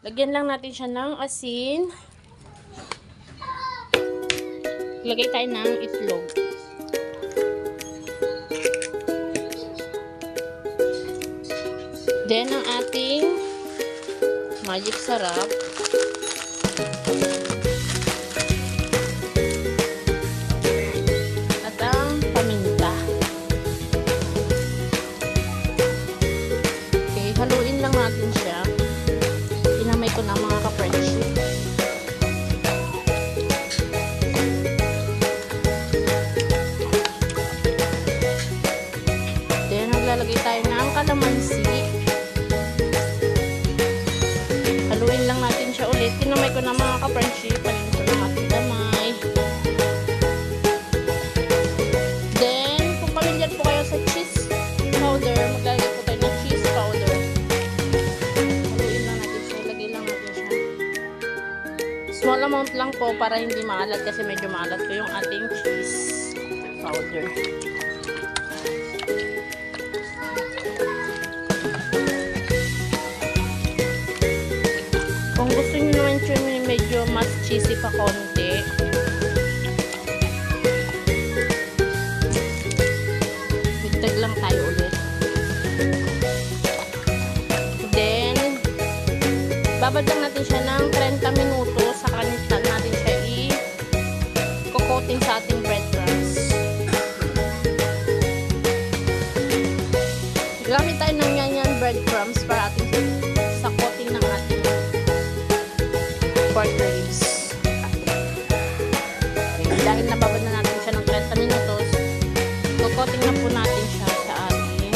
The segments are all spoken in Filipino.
Lagyan lang natin siya ng asin. Lagay tayo ng itlog. Then, ang ating magic sarap. At ang paminta. Okay, haluin lang natin siya. Pinamay ko na mga ka-friendship. Then, naglalagay tayo ng kalamansi. Haluin lang natin siya ulit. Pinamay ko na mga ka-friendship. Panin ko ng ating damay. Then, kung pamilyar po kayo sa cheese powder, maglalagay po tayo ng cheese powder. Haluin lang natin siya. Lagay lang natin siya. Small amount lang po para hindi maalat kasi medyo maalat po yung ating cheese powder. Kung gusto nyo naman yung medyo mas cheesy pa konti, bigtag lang tayo ulit. Then, babad lang natin siya ng 30 minuto sa kanita natin siya i-coating sa ating breadcrumbs. Gamit tayo ng yan breadcrumbs para ating sa coating ng ating pork ribs. Okay, dahil nababad na natin siya ng 30 minutos, kukoting na po natin siya sa ating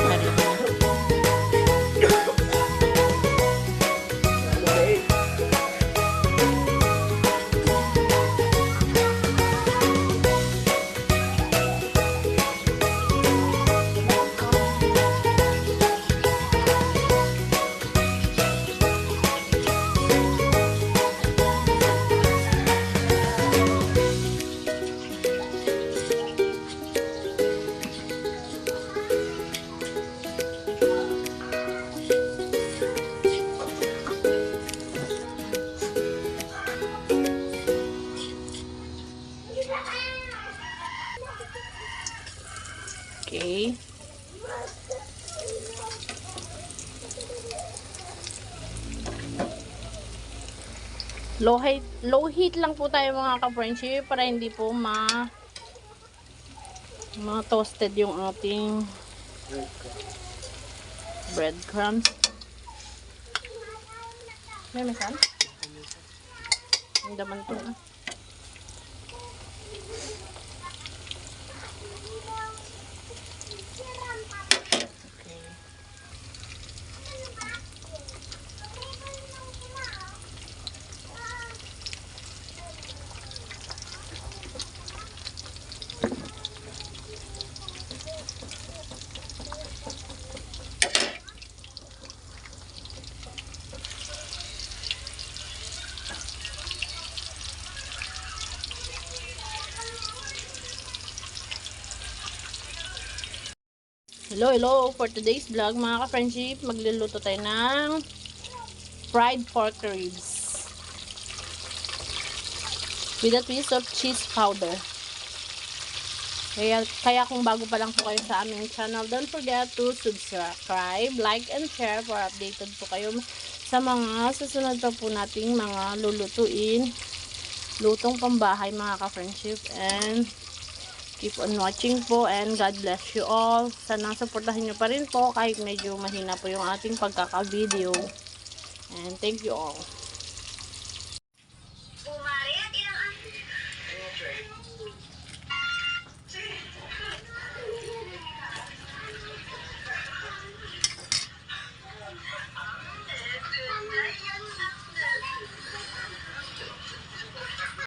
harina. Okay. Low heat lang po tayo mga ka-friendship para hindi po toasted yung ating breadcrumbs. May mesan? Ang daman to na. Hello! For today's vlog, mga ka-friendship, magluluto tayo ng fried pork ribs with a twist of cheese powder. Kaya kung bago pa lang po kayo sa aming channel, don't forget to subscribe, like, and share para updated po kayo sa mga susunod pa po nating mga lulutuin, lutong pambahay mga ka-friendship. And keep on watching po and God bless you all. Sana supportahin nyo pa rin po kahit medyo mahina po yung ating pagkaka-video. And thank you all.